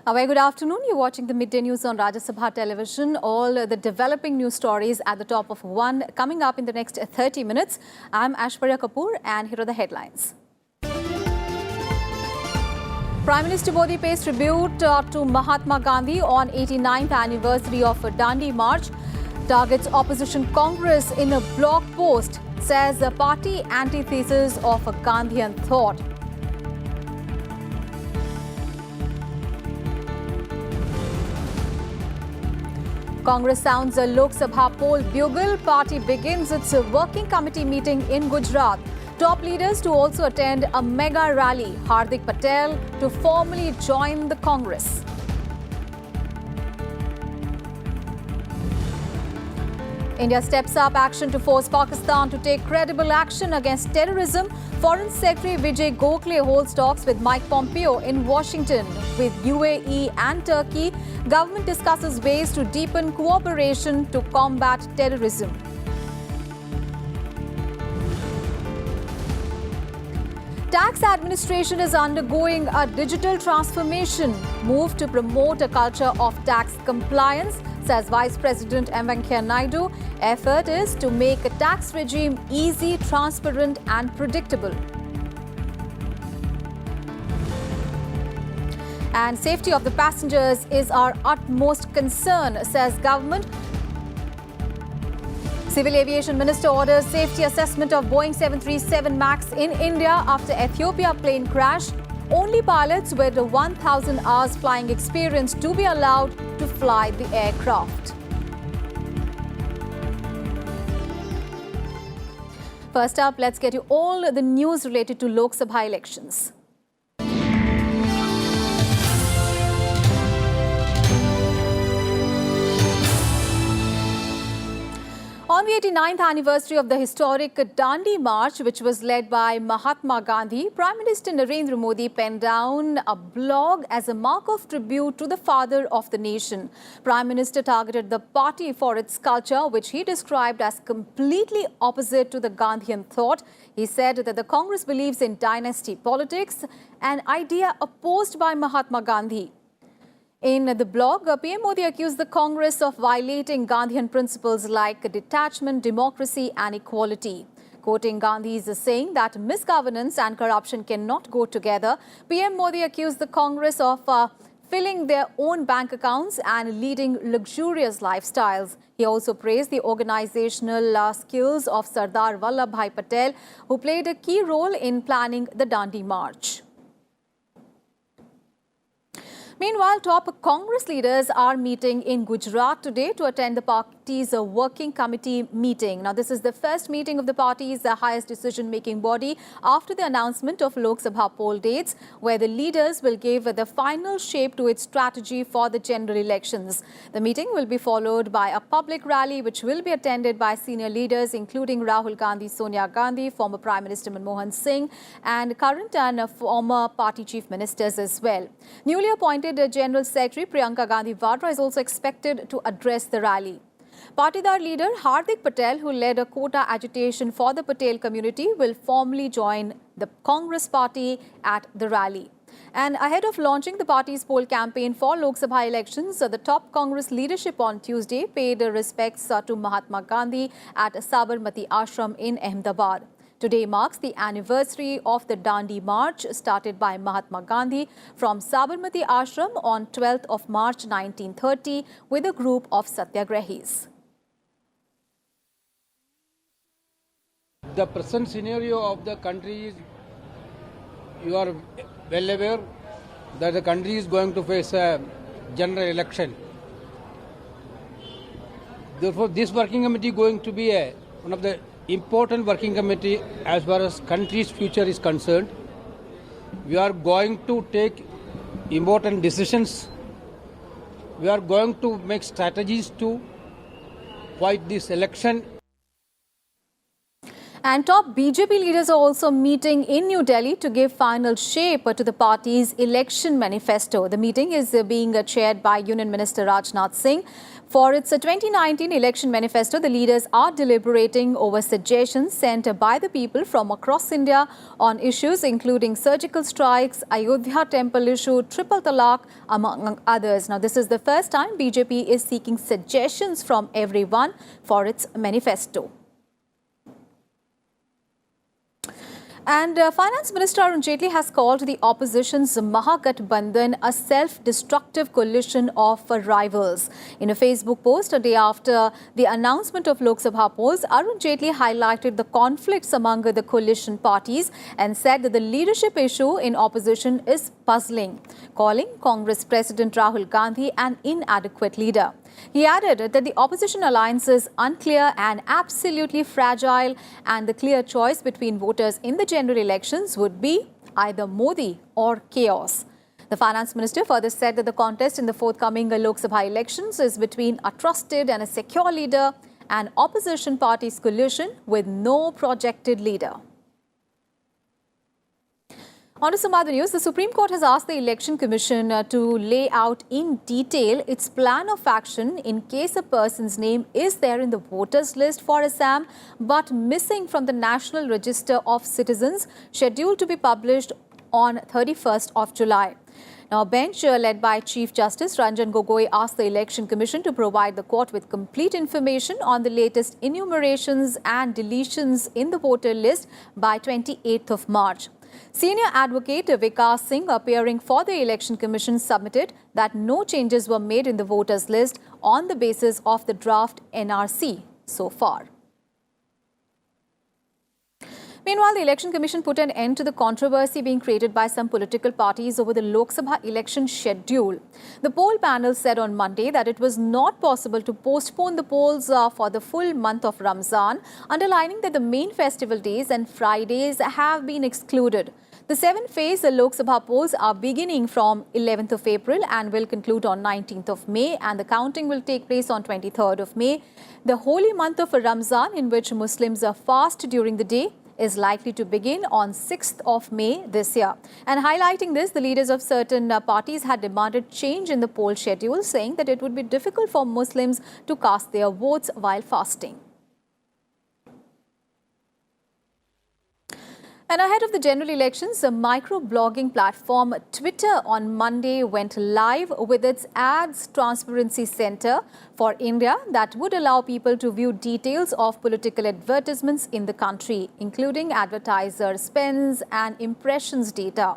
A very good afternoon. You're watching the midday news on Rajya Sabha television. All the developing news stories at the top of one coming up in the next 30 minutes. I'm Ashwarya Kapoor and here are the headlines. Prime Minister Modi pays tribute to Mahatma Gandhi on 89th anniversary of Dandi March. Targets opposition Congress in a blog post. Says the party antithesis of a Gandhian thought. Congress sounds a Lok Sabha poll bugle. Party begins its working committee meeting in Gujarat. Top leaders to also attend a mega rally. Hardik Patel to formally join the Congress. India steps up action to force Pakistan to take credible action against terrorism. Foreign Secretary Vijay Gokhale holds talks with Mike Pompeo in Washington. With UAE and Turkey, government discusses ways to deepen cooperation to combat terrorism. Tax administration is undergoing a digital transformation. Move to promote a culture of tax compliance, says Vice President M. Venkaiah Naidu. Effort is to make a tax regime easy, transparent and predictable. And safety of the passengers is our utmost concern, says government. Civil Aviation Minister orders safety assessment of Boeing 737 MAX in India after Ethiopia plane crash. Only pilots with 1,000 hours flying experience to be allowed to fly the aircraft. First up, let's get you all the news related to Lok Sabha elections. On the 89th anniversary of the historic Dandi March, which was led by Mahatma Gandhi, Prime Minister Narendra Modi penned down a blog as a mark of tribute to the father of the nation. Prime Minister targeted the party for its culture, which he described as completely opposite to the Gandhian thought. He said that the Congress believes in dynasty politics, an idea opposed by Mahatma Gandhi. In the blog, PM Modi accused the Congress of violating Gandhian principles like detachment, democracy and equality. Quoting Gandhi's saying that misgovernance and corruption cannot go together, PM Modi accused the Congress of filling their own bank accounts and leading luxurious lifestyles. He also praised the organizational skills of Sardar Vallabhbhai Patel, who played a key role in planning the Dandi March. Meanwhile, top Congress leaders are meeting in Gujarat today to attend the party's working committee meeting. Now, this is the first meeting of the party's highest decision-making body after the announcement of Lok Sabha poll dates, where the leaders will give the final shape to its strategy for the general elections. The meeting will be followed by a public rally, which will be attended by senior leaders, including Rahul Gandhi, Sonia Gandhi, former Prime Minister Manmohan Singh, and current and former party chief ministers as well. Newly appointed General Secretary Priyanka Gandhi Vadra is also expected to address the rally. Partidar leader Hardik Patel, who led a quota agitation for the Patel community, will formally join the Congress party at the rally. And ahead of launching the party's poll campaign for Lok Sabha elections, the top Congress leadership on Tuesday paid respects to Mahatma Gandhi at Sabarmati Ashram in Ahmedabad. Today marks the anniversary of the Dandi March started by Mahatma Gandhi from Sabarmati Ashram on 12th of March 1930 with a group of satyagrahis. The present scenario of the country is, you are well aware that the country is going to face a general election. Therefore, this working committee is going to be one of the important working committee as far as country's future is concerned. We are going to take important decisions. We are going to make strategies to fight this election. And top BJP leaders are also meeting in New Delhi to give final shape to the party's election manifesto. The meeting is being chaired by Union Minister Rajnath Singh. For its 2019 election manifesto, the leaders are deliberating over suggestions sent by the people from across India on issues including surgical strikes, Ayodhya temple issue, triple talaq, among others. Now, this is the first time BJP is seeking suggestions from everyone for its manifesto. And Finance Minister Arun Jaitley has called the opposition's Mahagathbandhan a self-destructive coalition of rivals. In a Facebook post a day after the announcement of Lok Sabha polls, Arun Jaitley highlighted the conflicts among the coalition parties and said that the leadership issue in opposition is puzzling, calling Congress President Rahul Gandhi an inadequate leader. He added that the opposition alliance is unclear and absolutely fragile, and the clear choice between voters in the general elections would be either Modi or chaos. The finance minister further said that the contest in the forthcoming Lok Sabha elections is between a trusted and a secure leader and opposition parties' coalition with no projected leader. On to some other news, the Supreme Court has asked the Election Commission to lay out in detail its plan of action in case a person's name is there in the voters list for Assam but missing from the National Register of Citizens scheduled to be published on 31st of July. Now, a bench led by Chief Justice Ranjan Gogoi asked the Election Commission to provide the court with complete information on the latest enumerations and deletions in the voter list by 28th of March. Senior advocate Vikas Singh, appearing for the Election Commission, submitted that no changes were made in the voters list on the basis of the draft NRC so far. Meanwhile, the Election Commission put an end to the controversy being created by some political parties over the Lok Sabha election schedule. The poll panel said on Monday that it was not possible to postpone the polls for the full month of Ramzan, underlining that the main festival days and Fridays have been excluded. The 7-phase Lok Sabha polls are beginning from 11th of April and will conclude on 19th of May, and the counting will take place on 23rd of May. The holy month of Ramzan, in which Muslims fast during the day, is likely to begin on 6th of May this year. And highlighting this, the leaders of certain parties had demanded change in the poll schedule, saying that it would be difficult for Muslims to cast their votes while fasting. And ahead of the general elections, a micro-blogging platform Twitter on Monday went live with its Ads Transparency Center for India that would allow people to view details of political advertisements in the country, including advertiser spends and impressions data.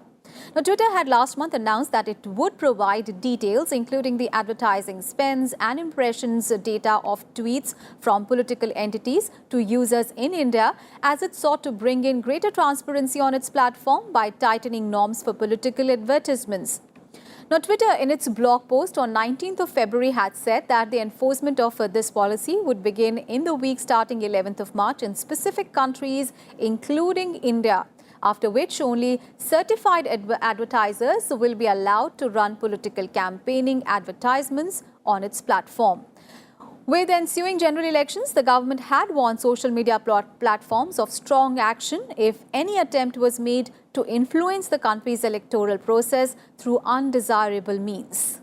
Now, Twitter had last month announced that it would provide details, including the advertising spends and impressions data of tweets from political entities to users in India, as it sought to bring in greater transparency on its platform by tightening norms for political advertisements. Now, Twitter, in its blog post on 19th of February, had said that the enforcement of this policy would begin in the week starting 11th of March in specific countries, including India, after which only certified advertisers will be allowed to run political campaigning advertisements on its platform. With ensuing general elections, the government had warned social media platforms of strong action if any attempt was made to influence the country's electoral process through undesirable means.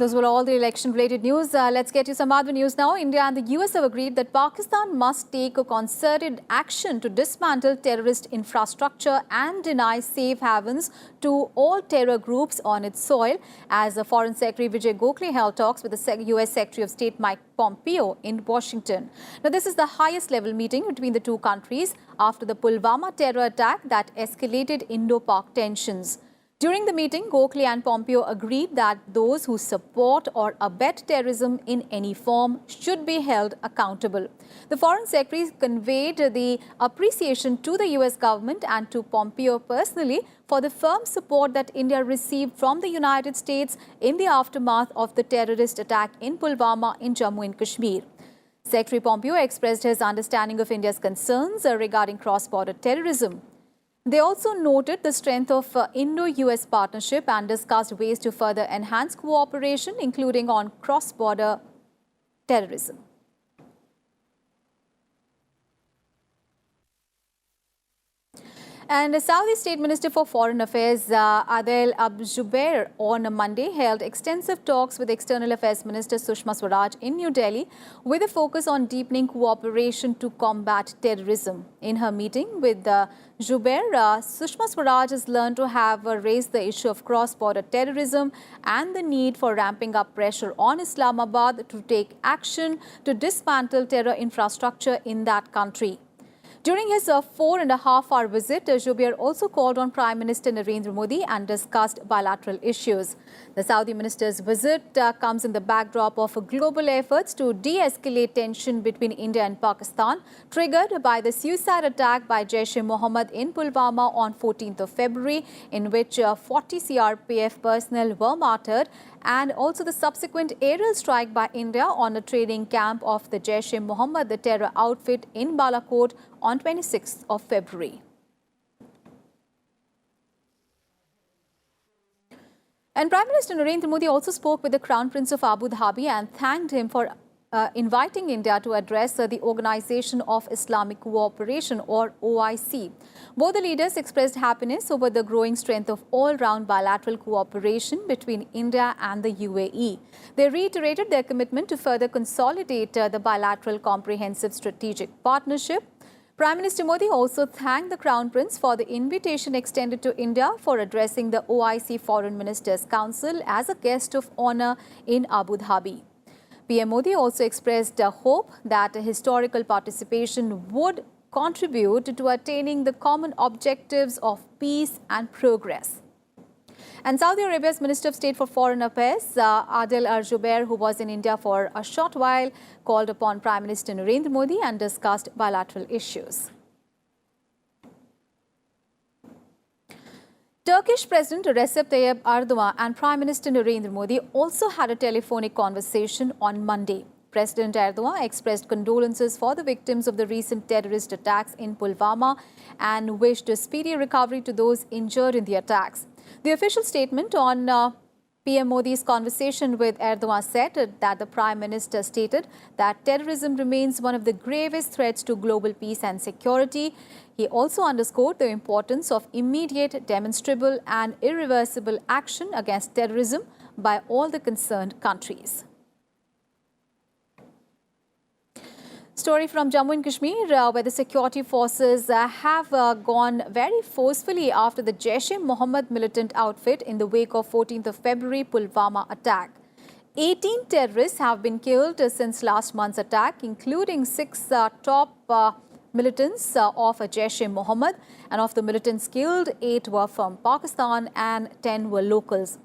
Those were all the election-related news. Let's get you some other news now. India and the US have agreed that Pakistan must take a concerted action to dismantle terrorist infrastructure and deny safe havens to all terror groups on its soil, as Foreign Secretary Vijay Gokhale held talks with the US Secretary of State Mike Pompeo in Washington. Now, this is the highest-level meeting between the two countries after the Pulwama terror attack that escalated Indo-Pak tensions. During the meeting, Gokhale and Pompeo agreed that those who support or abet terrorism in any form should be held accountable. The Foreign Secretary conveyed the appreciation to the US government and to Pompeo personally for the firm support that India received from the United States in the aftermath of the terrorist attack in Pulwama in Jammu and Kashmir. Secretary Pompeo expressed his understanding of India's concerns regarding cross-border terrorism. They also noted the strength of Indo-US partnership and discussed ways to further enhance cooperation, including on cross-border terrorism. And the Saudi State Minister for Foreign Affairs Adel Al-Jubeir on Monday held extensive talks with External Affairs Minister Sushma Swaraj in New Delhi with a focus on deepening cooperation to combat terrorism. In her meeting with Jubeir, Sushma Swaraj has learned to have raised the issue of cross-border terrorism and the need for ramping up pressure on Islamabad to take action to dismantle terror infrastructure in that country. During his 4.5-hour visit, Jubeir also called on Prime Minister Narendra Modi and discussed bilateral issues. The Saudi minister's visit comes in the backdrop of global efforts to de-escalate tension between India and Pakistan, triggered by the suicide attack by Jaish-e-Mohammed in Pulwama on 14th of February, in which 40 CRPF personnel were martyred, and also the subsequent aerial strike by India on a training camp of the Jaish-e-Mohammed, the terror outfit, in Balakot on 26th of February. And Prime Minister Narendra Modi also spoke with the Crown Prince of Abu Dhabi and thanked him for inviting India to address the Organization of Islamic Cooperation, or OIC. Both the leaders expressed happiness over the growing strength of all-round bilateral cooperation between India and the UAE. They reiterated their commitment to further consolidate the bilateral comprehensive strategic partnership. Prime Minister Modi also thanked the Crown Prince for the invitation extended to India for addressing the OIC Foreign Ministers' Council as a guest of honor in Abu Dhabi. PM Modi also expressed hope that historical participation would contribute to attaining the common objectives of peace and progress. And Saudi Arabia's Minister of State for Foreign Affairs, Adel Al-Jubeir, who was in India for a short while, called upon Prime Minister Narendra Modi and discussed bilateral issues. Turkish President Recep Tayyip Erdogan and Prime Minister Narendra Modi also had a telephonic conversation on Monday. President Erdogan expressed condolences for the victims of the recent terrorist attacks in Pulwama and wished a speedy recovery to those injured in the attacks. The official statement on PM Modi's conversation with Erdogan said that the Prime Minister stated that terrorism remains one of the gravest threats to global peace and security. He also underscored the importance of immediate, demonstrable and irreversible action against terrorism by all the concerned countries. Story from Jammu and Kashmir, where the security forces have gone very forcefully after the Jaish-e-Mohammed militant outfit in the wake of 14th of February Pulwama attack. 18 terrorists have been killed since last month's attack, including 6 top militants of Jaish-e-Mohammed, and of the militants killed, 8 were from Pakistan and 10 were locals.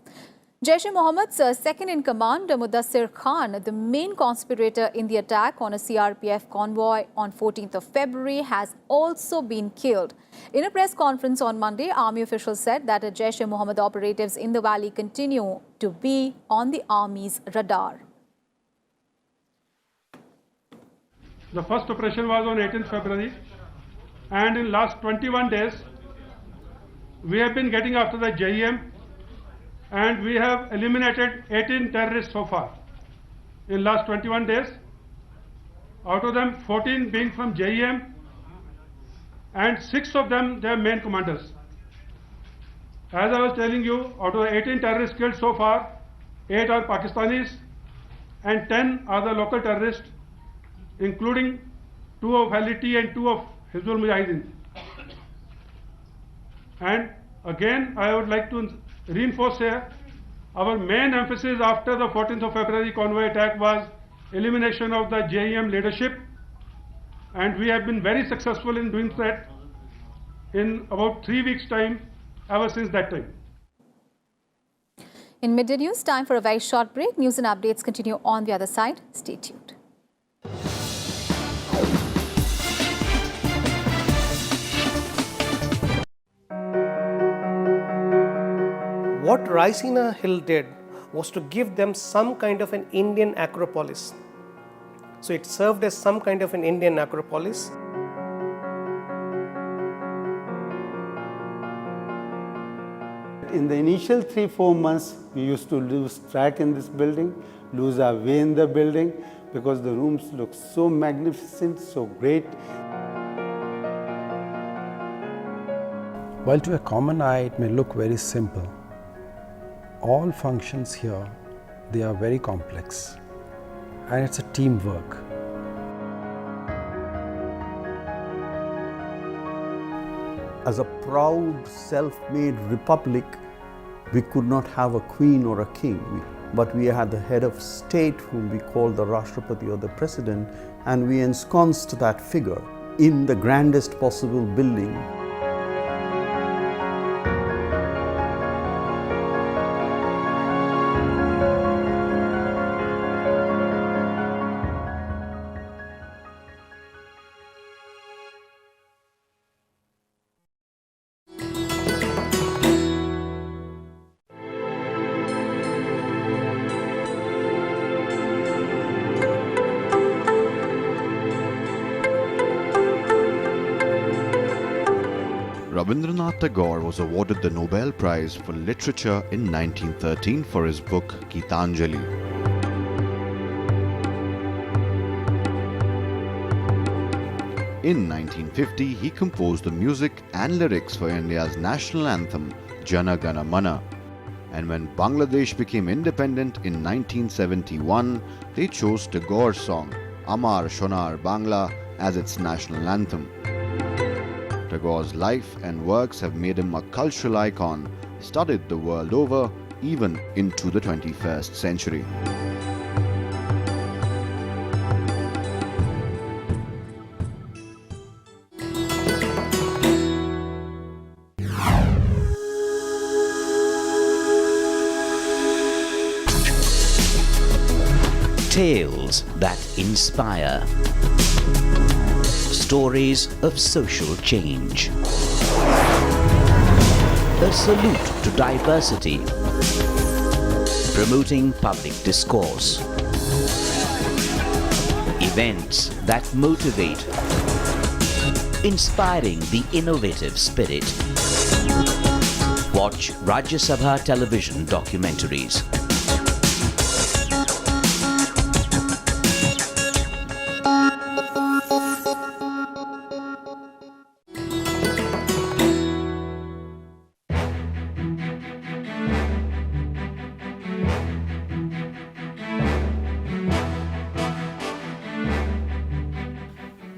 Jaish-e-Mohammed's second-in-command, Mudassir Khan, the main conspirator in the attack on a CRPF convoy on 14th of February, has also been killed. In a press conference on Monday, army officials said that Jaish-e-Mohammed operatives in the valley continue to be on the army's radar. The first operation was on 18th February, and in last 21 days, we have been getting after the JEM, and we have eliminated 18 terrorists so far in last 21 days. Out of them, 14 being from JEM, and 6 of them, their main commanders. As I was telling you, out of the 18 terrorists killed so far, 8 are Pakistanis and 10 are the local terrorists, including 2 of LET and 2 of Hizbul Mujahideen. And again, I would like to reinforce here, our main emphasis after the 14th of February convoy attack was elimination of the JEM leadership, and we have been very successful in doing that in about 3 weeks' time ever since that time. In midday news, time for a very short break. News and updates continue on the other side. Stay tuned. What Raisina Hill did was to give them some kind of an Indian acropolis. So it served as some kind of an Indian acropolis. In the initial 3-4 months, we used to lose track in this building, lose our way in the building, because the rooms look so magnificent, so great. While to a common eye it may look very simple, all functions here, they are very complex, and it's a teamwork. As a proud, self-made republic, we could not have a queen or a king, but we had the head of state whom we called the Rashtrapati or the president, and we ensconced that figure in the grandest possible building. Rabindranath Tagore was awarded the Nobel Prize for Literature in 1913 for his book Gitanjali. In 1950, he composed the music and lyrics for India's national anthem Jana Gana Mana. And when Bangladesh became independent in 1971, they chose Tagore's song Amar Shonar Bangla as its national anthem. Tagore's life and works have made him a cultural icon, studied the world over, even into the 21st century. Tales that inspire. Stories of social change. A salute to diversity. Promoting public discourse. Events that motivate. Inspiring the innovative spirit. Watch Rajya Sabha television documentaries.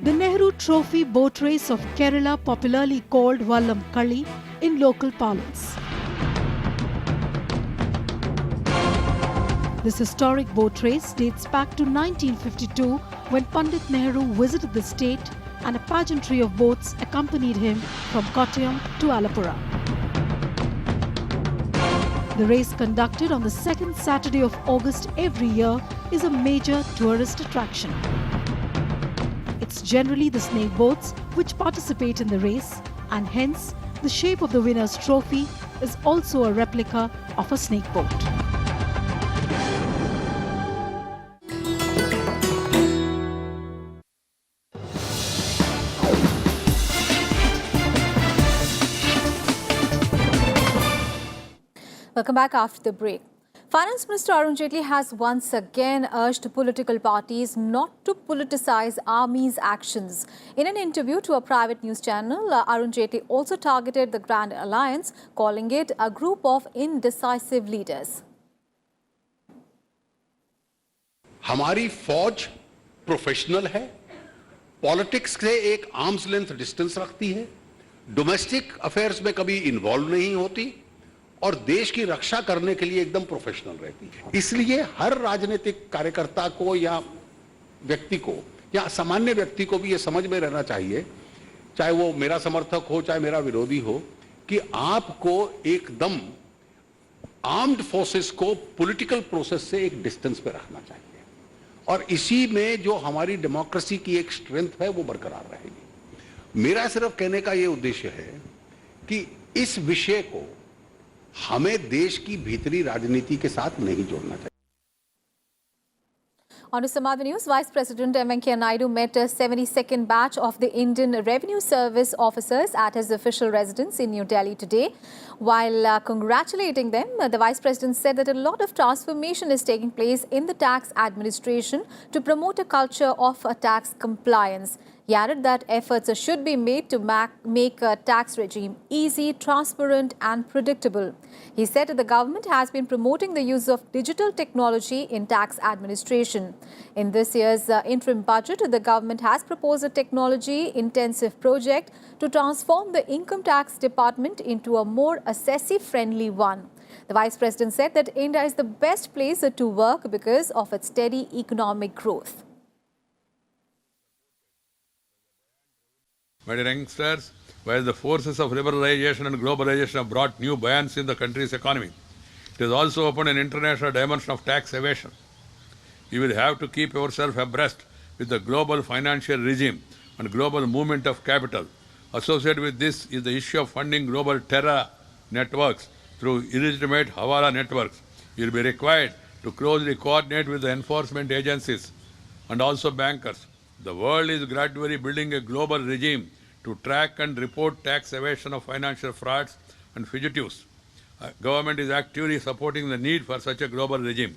The Nehru Trophy boat race of Kerala, popularly called Vallam Kali in local parlance. This historic boat race dates back to 1952 when Pandit Nehru visited the state and a pageantry of boats accompanied him from Kottayam to Alappuzha. The race, conducted on the second Saturday of August every year, is a major tourist attraction. It's generally the snake boats which participate in the race, and hence the shape of the winner's trophy is also a replica of a snake boat. Welcome back after the break. Finance Minister Arun Jaitley has once again urged political parties not to politicize Army's actions. In an interview to a private news channel, Arun Jaitley also targeted the Grand Alliance, calling it a group of indecisive leaders. हमारी फौज professional है, politics से एक arms length distance रखती है, domestic affairs में कभी involve नहीं होती और देश की रक्षा करने के लिए एकदम प्रोफेशनल रहती है. इसलिए हर राजनीतिक कार्यकर्ता को या व्यक्ति को या सामान्य व्यक्ति को भी ये समझ में रहना चाहिए, चाहे वो मेरा समर्थक हो चाहे मेरा विरोधी हो, कि आपको एकदम आर्म्ड फोर्सेस को पॉलिटिकल प्रोसेस से एक डिस्टेंस पे रखना चाहिए और इसी में जो हमारी डेमोक्रेसी की एक स्ट्रेंथ है वो बरकरार रहेगी. मेरा सिर्फ कहने का ये उद्देश्य है कि इस विषय को हमें देश की भीतरी राजनीति के साथ नहीं जोड़ना चाहिए. On to some other news, Vice President M. Venkaiah Naidu met a 72nd batch of the Indian Revenue Service officers at his official residence in New Delhi today. While congratulating them, the Vice President said that a lot of transformation is taking place in the tax administration to promote a culture of tax compliance. He added that efforts should be made to make a tax regime easy, transparent and predictable. He said the government has been promoting the use of digital technology in tax administration. In this year's interim budget, the government has proposed a technology-intensive project to transform the income tax department into a more assessee-friendly one. The Vice President said that India is the best place to work because of its steady economic growth. My dear youngsters, while the forces of liberalization and globalization have brought new buoyancy in the country's economy, it has also opened an international dimension of tax evasion. You will have to keep yourself abreast with the global financial regime and global movement of capital. Associated with this is the issue of funding global terror networks through illegitimate Hawala networks. You will be required to closely coordinate with the enforcement agencies and also bankers. The world is gradually building a global regime to track and report tax evasion of financial frauds and fugitives. Government is actively supporting the need for such a global regime.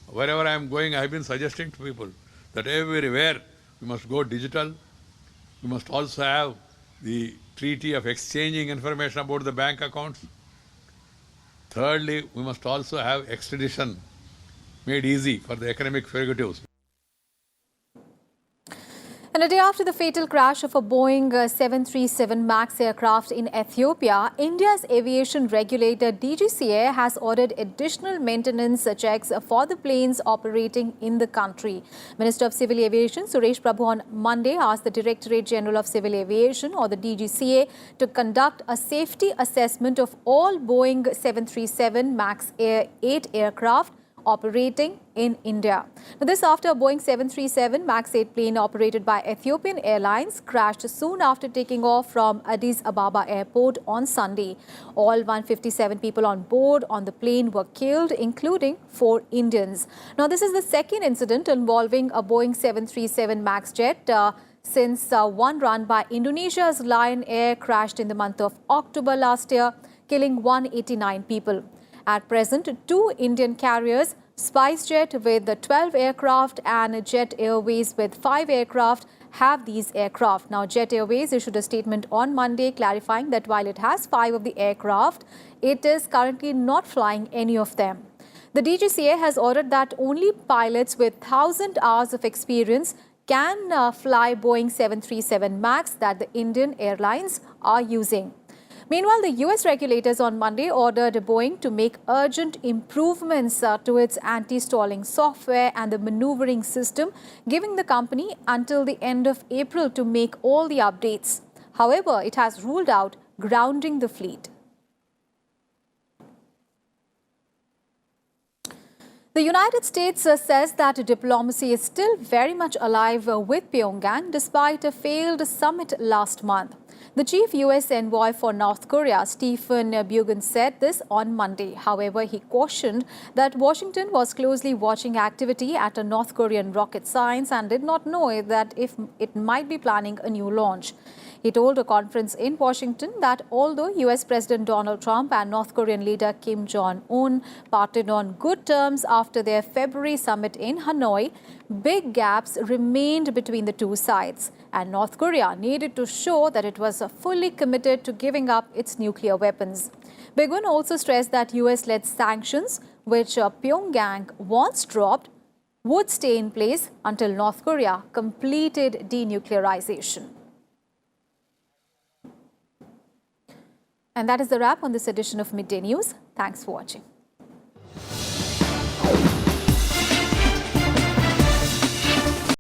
Wherever I am going, I have been suggesting to people that everywhere we must go digital. We must also have the treaty of exchanging information about the bank accounts. Thirdly, we must also have extradition made easy for the economic fugitives. And a day after the fatal crash of a Boeing 737 MAX aircraft in Ethiopia, India's aviation regulator DGCA has ordered additional maintenance checks for the planes operating in the country. Minister of Civil Aviation Suresh Prabhu on Monday asked the Directorate General of Civil Aviation or the DGCA to conduct a safety assessment of all Boeing 737 MAX 8 aircraft operating in India. Now, this after a Boeing 737 MAX 8 plane operated by Ethiopian Airlines crashed soon after taking off from Addis Ababa airport on Sunday. All 157 people on board on the plane were killed, including 4 Indians. Now, this is the second incident involving a Boeing 737 MAX jet since one run by Indonesia's Lion Air crashed in the month of October last year, killing 189 people. At present, 2 Indian carriers, SpiceJet with 12 aircraft and Jet Airways with 5 aircraft, have these aircraft. Now, Jet Airways issued a statement on Monday clarifying that while it has 5 of the aircraft, it is currently not flying any of them. The DGCA has ordered that only pilots with 1,000 hours of experience can fly Boeing 737 MAX that the Indian airlines are using. Meanwhile, the US regulators on Monday ordered Boeing to make urgent improvements to its anti-stalling software and the maneuvering system, giving the company until the end of April to make all the updates. However, it has ruled out grounding the fleet. The United States says that diplomacy is still very much alive with Pyongyang despite a failed summit last month. The chief U.S. envoy for North Korea, Stephen Biegun, said this on Monday. However, he cautioned that Washington was closely watching activity at a North Korean rocket science and did not know that if it might be planning a new launch. He told a conference in Washington that although U.S. President Donald Trump and North Korean leader Kim Jong-un parted on good terms after their February summit in Hanoi, big gaps remained between the two sides, and North Korea needed to show that it was fully committed to giving up its nuclear weapons. Biegun also stressed that US-led sanctions, which Pyongyang once dropped, would stay in place until North Korea completed denuclearization. And that is the wrap on this edition of Midday News. Thanks for watching.